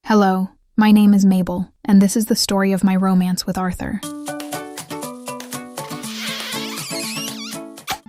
Hello, my name is Mabel, and this is the story of my romance with Arthur.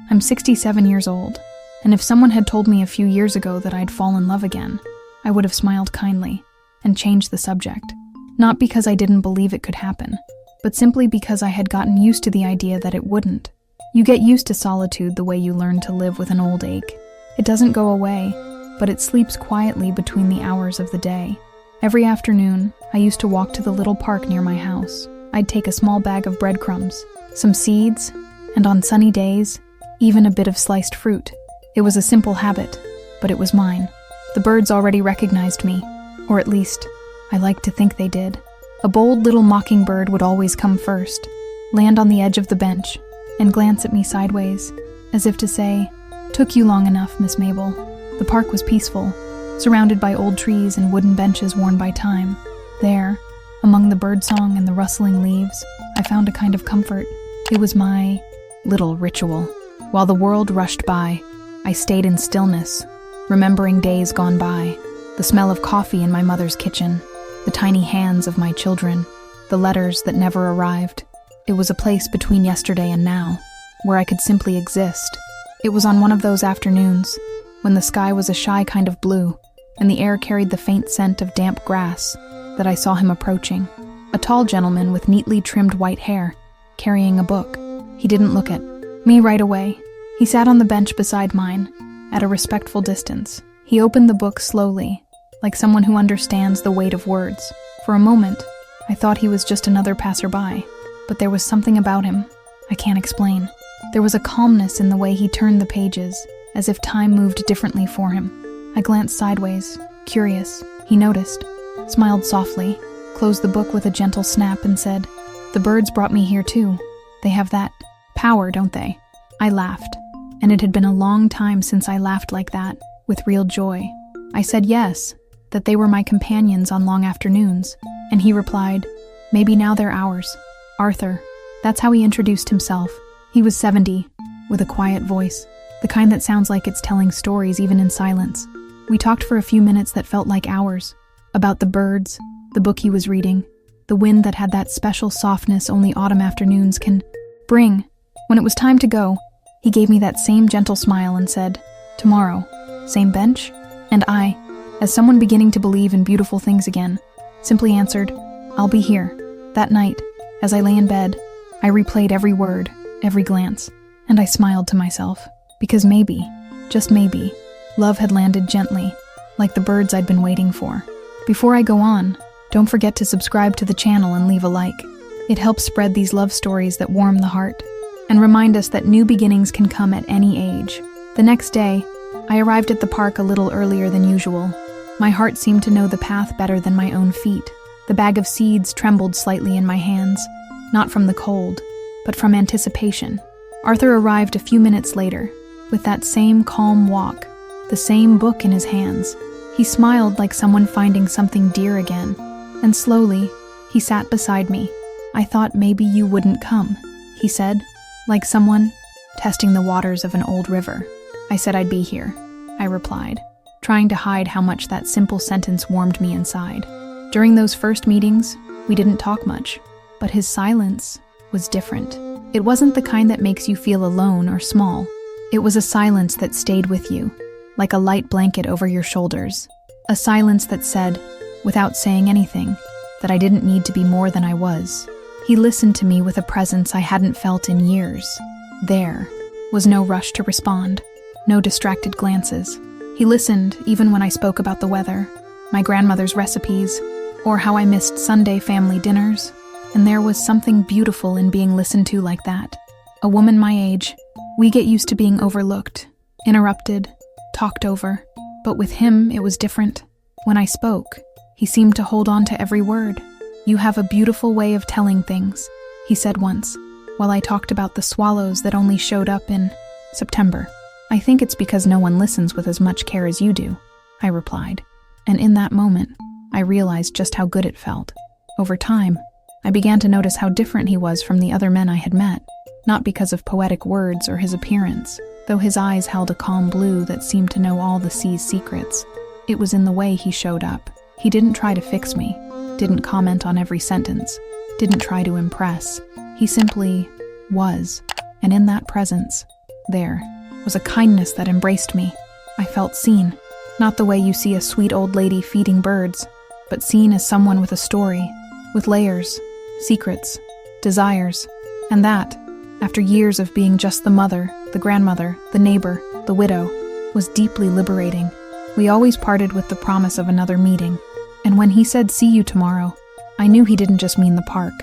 I'm 67 years old, and if someone had told me a few years ago that I'd fall in love again, I would have smiled kindly and changed the subject. Not because I didn't believe it could happen, but simply because I had gotten used to the idea that it wouldn't. You get used to solitude the way you learn to live with an old ache. It doesn't go away, but it sleeps quietly between the hours of the day. Every afternoon, I used to walk to the little park near my house. I'd take a small bag of breadcrumbs, some seeds, and on sunny days, even a bit of sliced fruit. It was a simple habit, but it was mine. The birds already recognized me, or at least, I liked to think they did. A bold little mockingbird would always come first, land on the edge of the bench, and glance at me sideways, as if to say, "Took you long enough, Miss Mabel." The park was peaceful, surrounded by old trees and wooden benches worn by time. There, among the birdsong and the rustling leaves, I found a kind of comfort. It was my little ritual. While the world rushed by, I stayed in stillness, remembering days gone by, the smell of coffee in my mother's kitchen, the tiny hands of my children, the letters that never arrived. It was a place between yesterday and now, where I could simply exist. It was on one of those afternoons, when the sky was a shy kind of blue, and the air carried the faint scent of damp grass, that I saw him approaching. A tall gentleman with neatly trimmed white hair, carrying a book. He didn't look at me right away. He sat on the bench beside mine, at a respectful distance. He opened the book slowly, like someone who understands the weight of words. For a moment, I thought he was just another passerby, but there was something about him I can't explain. There was a calmness in the way he turned the pages, as if time moved differently for him. I glanced sideways, curious. He noticed, smiled softly, closed the book with a gentle snap and said, "The birds brought me here too. They have that power, don't they?" I laughed, and it had been a long time since I laughed like that, with real joy. I said yes, that they were my companions on long afternoons, and he replied, "Maybe now they're ours." Arthur, that's how he introduced himself. He was 70, with a quiet voice, the kind that sounds like it's telling stories even in silence. We talked for a few minutes that felt like hours, about the birds, the book he was reading, the wind that had that special softness only autumn afternoons can bring. When it was time to go, he gave me that same gentle smile and said, "Tomorrow, same bench?" And I, as someone beginning to believe in beautiful things again, simply answered, "I'll be here." That night, as I lay in bed, I replayed every word, every glance, and I smiled to myself, because maybe, just maybe, love had landed gently, like the birds I'd been waiting for. Before I go on, don't forget to subscribe to the channel and leave a like. It helps spread these love stories that warm the heart, and remind us that new beginnings can come at any age. The next day, I arrived at the park a little earlier than usual. My heart seemed to know the path better than my own feet. The bag of seeds trembled slightly in my hands, not from the cold, but from anticipation. Arthur arrived a few minutes later, with that same calm walk, the same book in his hands. He smiled like someone finding something dear again, and slowly, he sat beside me. "I thought maybe you wouldn't come," he said, like someone testing the waters of an old river. "I said I'd be here," I replied, trying to hide how much that simple sentence warmed me inside. During those first meetings, we didn't talk much, but his silence was different. It wasn't the kind that makes you feel alone or small. It was a silence that stayed with you, like a light blanket over your shoulders. A silence that said, without saying anything, that I didn't need to be more than I was. He listened to me with a presence I hadn't felt in years. There was no rush to respond, no distracted glances. He listened even when I spoke about the weather, my grandmother's recipes, or how I missed Sunday family dinners. And there was something beautiful in being listened to like that. A woman my age, we get used to being overlooked, interrupted, talked over. But with him, it was different. When I spoke, he seemed to hold on to every word. "You have a beautiful way of telling things," he said once, while I talked about the swallows that only showed up in September. "I think it's because no one listens with as much care as you do," I replied. And in that moment, I realized just how good it felt. Over time, I began to notice how different he was from the other men I had met, not because of poetic words or his appearance, though his eyes held a calm blue that seemed to know all the sea's secrets. It was in the way he showed up. He didn't try to fix me, didn't comment on every sentence, didn't try to impress. He simply was. And in that presence, there was a kindness that embraced me. I felt seen, not the way you see a sweet old lady feeding birds, but seen as someone with a story, with layers, secrets, desires. And that, after years of being just the mother, the grandmother, the neighbor, the widow, was deeply liberating. We always parted with the promise of another meeting. And when he said, "See you tomorrow," I knew he didn't just mean the park.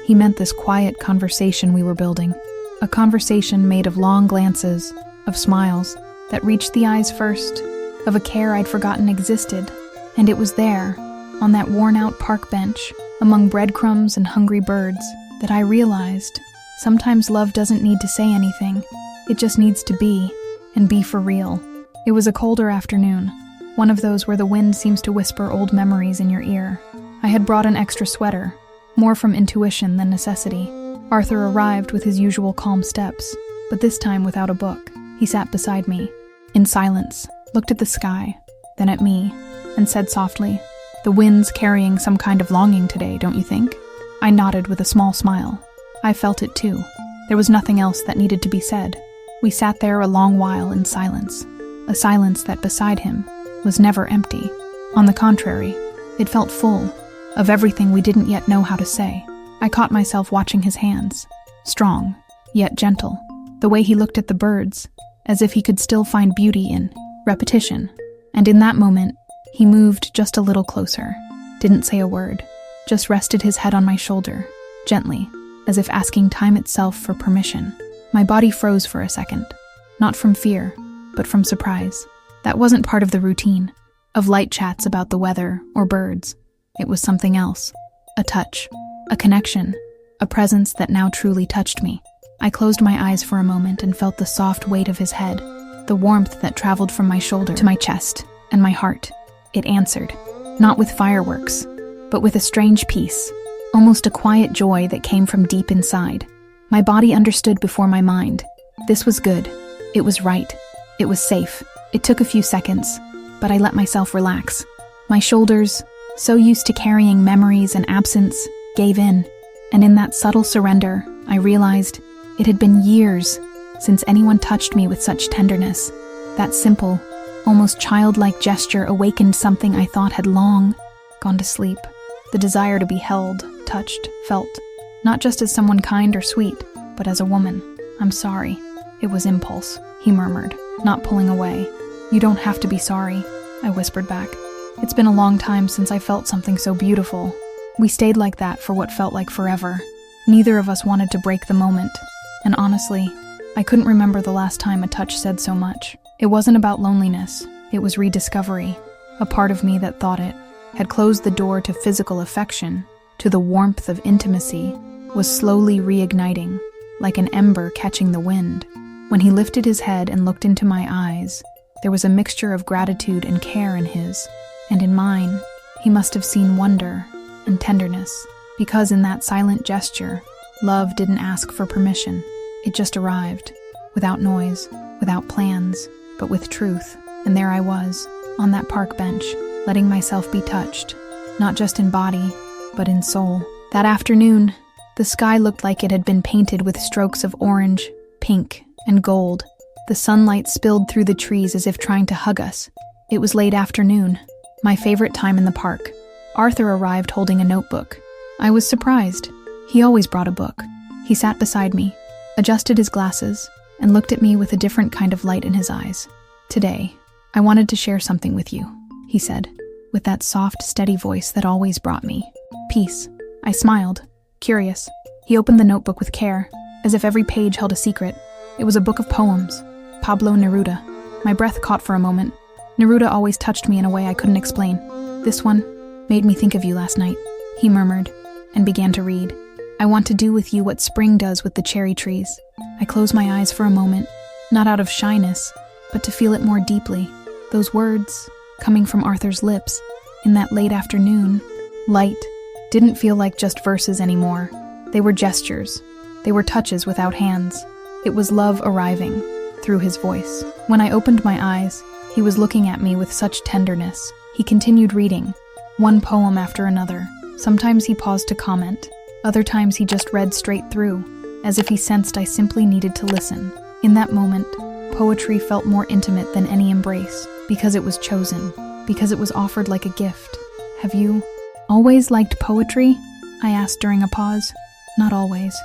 He meant this quiet conversation we were building. A conversation made of long glances, of smiles that reached the eyes first, of a care I'd forgotten existed. And it was there, on that worn-out park bench, among breadcrumbs and hungry birds, that I realized sometimes love doesn't need to say anything. It just needs to be, and be for real. It was a colder afternoon, one of those where the wind seems to whisper old memories in your ear. I had brought an extra sweater, more from intuition than necessity. Arthur arrived with his usual calm steps, but this time without a book. He sat beside me, in silence, looked at the sky, then at me, and said softly, "The wind's carrying some kind of longing today, don't you think?" I nodded with a small smile. I felt it too. There was nothing else that needed to be said. We sat there a long while in silence, a silence that beside him was never empty. On the contrary, it felt full of everything we didn't yet know how to say. I caught myself watching his hands, strong, yet gentle, the way he looked at the birds, as if he could still find beauty in repetition. And in that moment, he moved just a little closer, didn't say a word, just rested his head on my shoulder, gently, as if asking time itself for permission. My body froze for a second, not from fear, but from surprise. That wasn't part of the routine, of light chats about the weather or birds. It was something else, a touch, a connection, a presence that now truly touched me. I closed my eyes for a moment and felt the soft weight of his head, the warmth that traveled from my shoulder to my chest and my heart. It answered, not with fireworks, but with a strange peace, almost a quiet joy that came from deep inside. My body understood before my mind. This was good. It was right. It was safe. It took a few seconds, but I let myself relax. My shoulders, so used to carrying memories and absence, gave in, and in that subtle surrender, I realized it had been years since anyone touched me with such tenderness. That simple, almost childlike gesture awakened something I thought had long gone to sleep. The desire to be held, touched, felt, not just as someone kind or sweet, but as a woman. "I'm sorry." It was impulse, he murmured, not pulling away. "You don't have to be sorry," I whispered back. "It's been a long time since I felt something so beautiful." We stayed like that for what felt like forever. Neither of us wanted to break the moment, and honestly, I couldn't remember the last time a touch said so much. It wasn't about loneliness, it was rediscovery. A part of me that thought it had closed the door to physical affection, to the warmth of intimacy, was slowly reigniting, like an ember catching the wind. When he lifted his head and looked into my eyes, there was a mixture of gratitude and care in his, and in mine, he must have seen wonder and tenderness, because in that silent gesture, love didn't ask for permission. It just arrived, without noise, without plans, but with truth. And there I was, on that park bench, letting myself be touched, not just in body, but in soul. That afternoon, the sky looked like it had been painted with strokes of orange, pink, and gold. The sunlight spilled through the trees as if trying to hug us. It was late afternoon, my favorite time in the park. Arthur arrived holding a notebook. I was surprised. He always brought a book. He sat beside me, adjusted his glasses, and looked at me with a different kind of light in his eyes. "Today, I wanted to share something with you," he said, with that soft, steady voice that always brought me peace. I smiled, curious. He opened the notebook with care, as if every page held a secret. It was a book of poems, Pablo Neruda. My breath caught for a moment. Neruda always touched me in a way I couldn't explain. "This one made me think of you last night," he murmured, and began to read. "I want to do with you what spring does with the cherry trees." I closed my eyes for a moment, not out of shyness, but to feel it more deeply. Those words, coming from Arthur's lips, in that late afternoon, light, didn't feel like just verses anymore. They were gestures. They were touches without hands. It was love arriving, through his voice. When I opened my eyes, he was looking at me with such tenderness. He continued reading. one poem after another. Sometimes he paused to comment. Other times he just read straight through, as if he sensed I simply needed to listen. In that moment, poetry felt more intimate than any embrace, because it was chosen, because it was offered like a gift. Have you always liked poetry? I asked during a pause. Not always.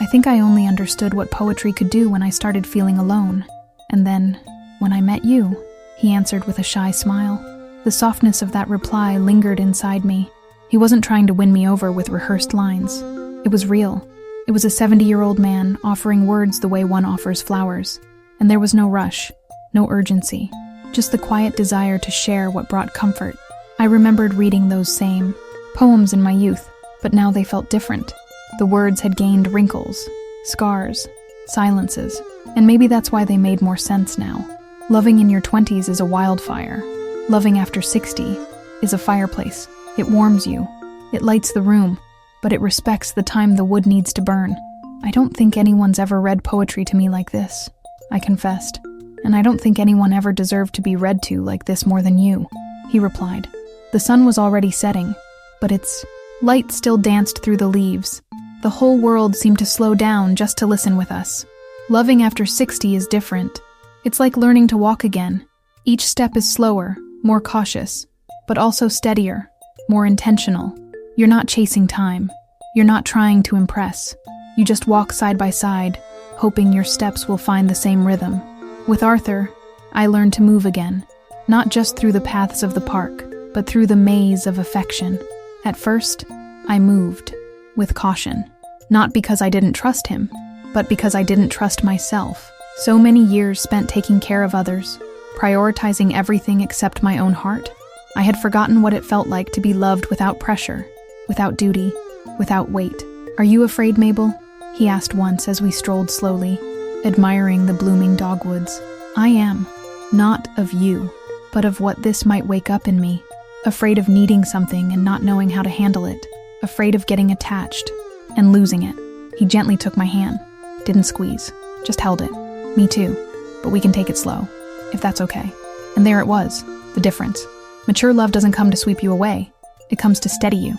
I think I only understood what poetry could do when I started feeling alone. And then, when I met you, he answered with a shy smile. The softness of that reply lingered inside me. He wasn't trying to win me over with rehearsed lines. It was real. It was a 70-year-old man offering words the way one offers flowers. And there was no rush, no urgency, just the quiet desire to share what brought comfort. I remembered reading those same poems in my youth, but now they felt different. The words had gained wrinkles, scars, silences, and maybe that's why they made more sense now. Loving in your 20s is a wildfire. Loving after 60 is a fireplace. It warms you, it lights the room, but it respects the time the wood needs to burn. I don't think anyone's ever read poetry to me like this, I confessed, and I don't think anyone ever deserved to be read to like this more than you, he replied. The sun was already setting, but its light still danced through the leaves. The whole world seemed to slow down just to listen with us. Loving after 60 is different. It's like learning to walk again. Each step is slower, more cautious, but also steadier, more intentional. You're not chasing time. You're not trying to impress. You just walk side by side, hoping your steps will find the same rhythm. With Arthur, I learned to move again, not just through the paths of the park, but through the maze of affection. At first, I moved, with caution. Not because I didn't trust him, but because I didn't trust myself. So many years spent taking care of others, prioritizing everything except my own heart. I had forgotten what it felt like to be loved without pressure, without duty, without weight. "Are you afraid, Mabel?" he asked once as we strolled slowly, admiring the blooming dogwoods. "I am. Not of you, but of what this might wake up in me. Afraid of needing something and not knowing how to handle it. Afraid of getting attached and losing it." He gently took my hand. Didn't squeeze, just held it. "Me too, but we can take it slow, if that's okay." And there it was, the difference. Mature love doesn't come to sweep you away. It comes to steady you.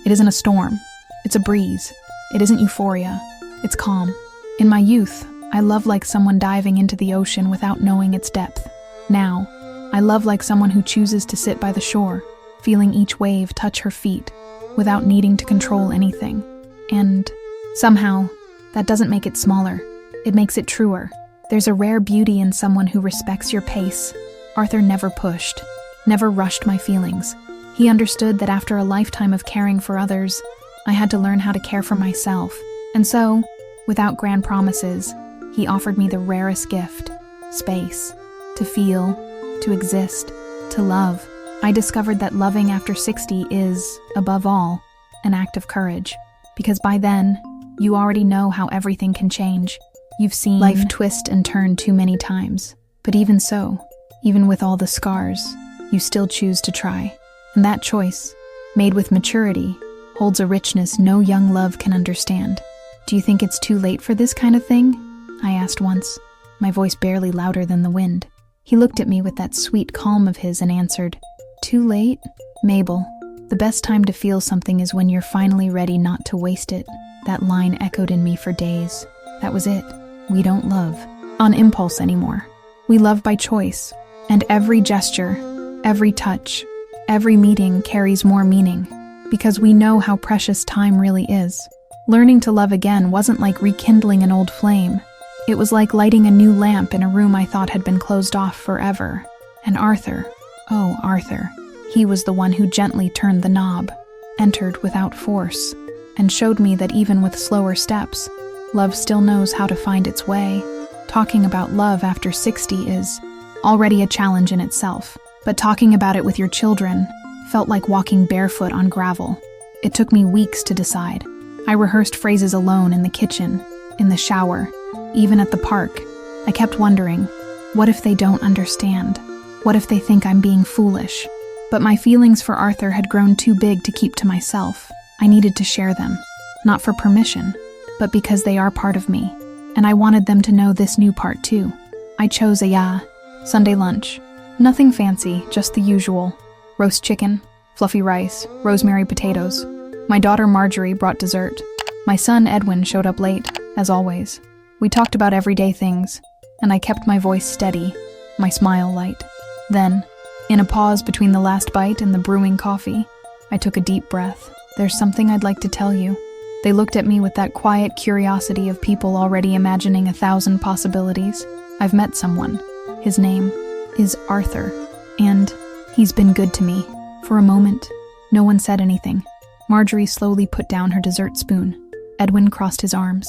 It isn't a storm. It's a breeze. It isn't euphoria. It's calm. In my youth, I loved like someone diving into the ocean without knowing its depth. Now, I love like someone who chooses to sit by the shore, feeling each wave touch her feet, without needing to control anything. And somehow, that doesn't make it smaller. It makes it truer. There's a rare beauty in someone who respects your pace. Arthur never pushed, never rushed my feelings. He understood that after a lifetime of caring for others, I had to learn how to care for myself. And so, without grand promises, he offered me the rarest gift, space, to feel, to exist, to love. I discovered that loving after 60 is, above all, an act of courage. Because by then, you already know how everything can change. You've seen life twist and turn too many times. But even so, even with all the scars, you still choose to try. And that choice, made with maturity, holds a richness no young love can understand. "Do you think it's too late for this kind of thing?" I asked once, my voice barely louder than the wind. He looked at me with that sweet calm of his and answered, "Too late? Mabel, the best time to feel something is when you're finally ready not to waste it." That line echoed in me for days. That was it. We don't love on impulse anymore. We love by choice. And every gesture, every touch, every meeting carries more meaning, because we know how precious time really is. Learning to love again wasn't like rekindling an old flame. It was like lighting a new lamp in a room I thought had been closed off forever. And Arthur, oh Arthur, he was the one who gently turned the knob, entered without force, and showed me that even with slower steps, love still knows how to find its way. Talking about love after 60 is already a challenge in itself, but talking about it with your children felt like walking barefoot on gravel. It took me weeks to decide. I rehearsed phrases alone in the kitchen, in the shower, even at the park. I kept wondering, what if they don't understand? What if they think I'm being foolish? But my feelings for Arthur had grown too big to keep to myself. I needed to share them, not for permission, but because they are part of me, and I wanted them to know this new part too. I chose a Sunday lunch. Nothing fancy, just the usual. Roast chicken, fluffy rice, rosemary potatoes. My daughter Marjorie brought dessert. My son Edwin showed up late, as always. We talked about everyday things, and I kept my voice steady, my smile light. Then, in a pause between the last bite and the brewing coffee, I took a deep breath. There's something I'd like to tell you. They looked at me with that quiet curiosity of people already imagining 1,000 possibilities. I've met someone. His name is Arthur, and he's been good to me. For a moment, no one said anything. Marjorie slowly put down her dessert spoon. Edwin crossed his arms.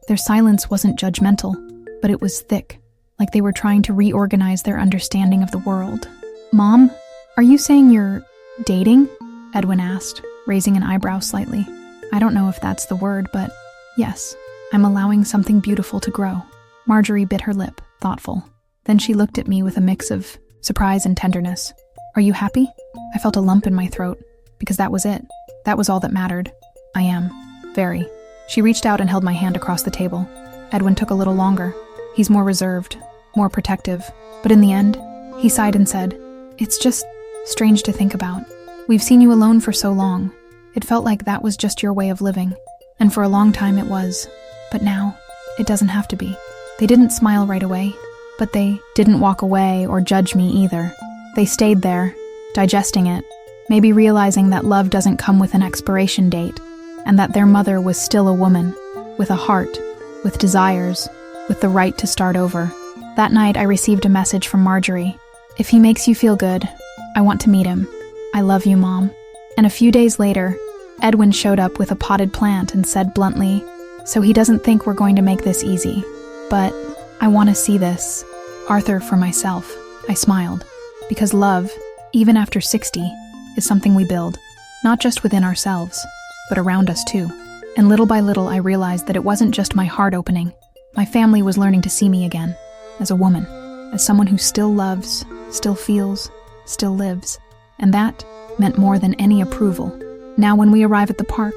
Their silence wasn't judgmental, but it was thick, like they were trying to reorganize their understanding of the world. Mom, are you saying you're dating? Edwin asked, raising an eyebrow slightly. I don't know if that's the word, but yes, I'm allowing something beautiful to grow. Marjorie bit her lip, thoughtful. Then she looked at me with a mix of surprise and tenderness. Are you happy? I felt a lump in my throat, because that was it. That was all that mattered. I am. Very. She reached out and held my hand across the table. Edwin took a little longer. He's more reserved, more protective. But in the end, he sighed and said, It's just strange to think about. We've seen you alone for so long. It felt like that was just your way of living. And for a long time it was. But now, it doesn't have to be. They didn't smile right away, but they didn't walk away or judge me either. They stayed there, digesting it, maybe realizing that love doesn't come with an expiration date, and that their mother was still a woman, with a heart, with desires, with the right to start over. That night I received a message from Marjorie. If he makes you feel good, I want to meet him. I love you, Mom. And a few days later, Edwin showed up with a potted plant and said bluntly, So he doesn't think we're going to make this easy. But I want to see this, Arthur, for myself. I smiled. Because love, even after 60, is something we build, not just within ourselves, but around us too. And little by little I realized that it wasn't just my heart opening. My family was learning to see me again, as a woman, as someone who still loves, still feels, still lives. And that meant more than any approval. Now when we arrive at the park,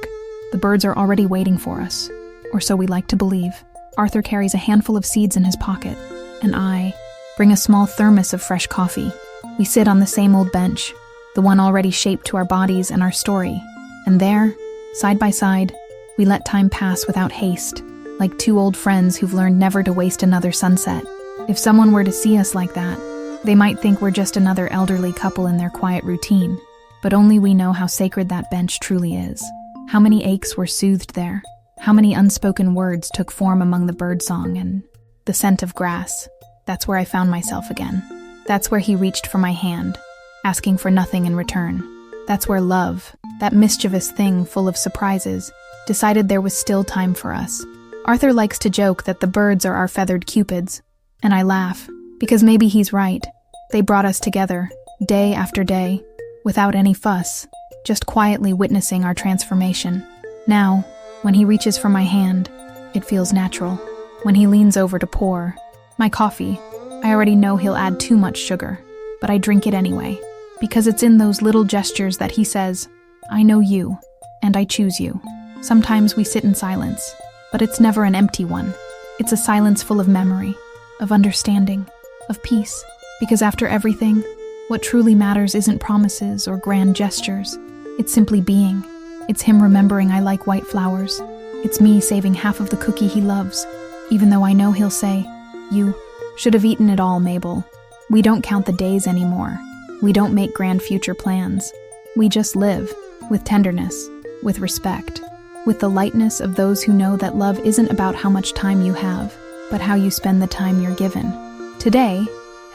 the birds are already waiting for us, or so we like to believe. Arthur carries a handful of seeds in his pocket, and I bring a small thermos of fresh coffee. We sit on the same old bench, the one already shaped to our bodies and our story. And there, side by side, we let time pass without haste, like two old friends who've learned never to waste another sunset. If someone were to see us like that, they might think we're just another elderly couple in their quiet routine. But only we know how sacred that bench truly is. How many aches were soothed there. How many unspoken words took form among the birdsong and the scent of grass. That's where I found myself again. That's where he reached for my hand, asking for nothing in return. That's where love, that mischievous thing full of surprises, decided there was still time for us. Arthur likes to joke that the birds are our feathered cupids, and I laugh, because maybe he's right. They brought us together, day after day, without any fuss, just quietly witnessing our transformation. Now, when he reaches for my hand, it feels natural. When he leans over to pour my coffee, I already know he'll add too much sugar, but I drink it anyway, because it's in those little gestures that he says, I know you, and I choose you. Sometimes we sit in silence, but it's never an empty one. It's a silence full of memory, of understanding, of peace, because after everything, what truly matters isn't promises or grand gestures. It's simply being. It's him remembering I like white flowers. It's me saving half of the cookie he loves, even though I know he'll say, You should have eaten it all, Mabel. We don't count the days anymore. We don't make grand future plans. We just live, with tenderness, with respect, with the lightness of those who know that love isn't about how much time you have, but how you spend the time you're given. Today,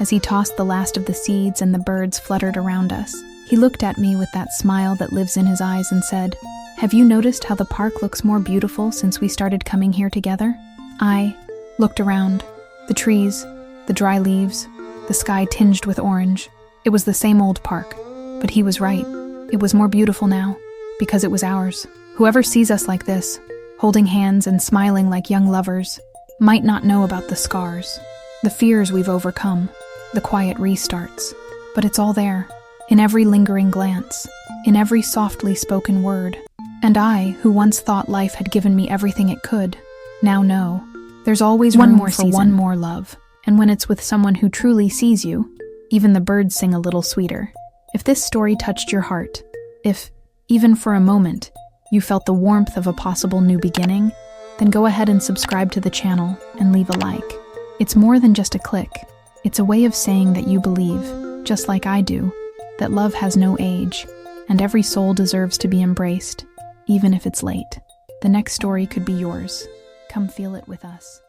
as he tossed the last of the seeds and the birds fluttered around us, he looked at me with that smile that lives in his eyes and said, Have you noticed how the park looks more beautiful since we started coming here together? I looked around. The trees, the dry leaves, the sky tinged with orange. It was the same old park, but he was right. It was more beautiful now, because it was ours. Whoever sees us like this, holding hands and smiling like young lovers, might not know about the scars, the fears we've overcome, the quiet restarts. But it's all there, in every lingering glance, in every softly spoken word. And I, who once thought life had given me everything it could, now know there's always room for one more love. And when it's with someone who truly sees you, even the birds sing a little sweeter. If this story touched your heart, If, even for a moment, you felt the warmth of a possible new beginning, then go ahead and subscribe to the channel and leave a like. It's more than just a click. It's a way of saying that you believe, just like I do, that love has no age, and every soul deserves to be embraced, even if it's late. The next story could be yours. Come feel it with us.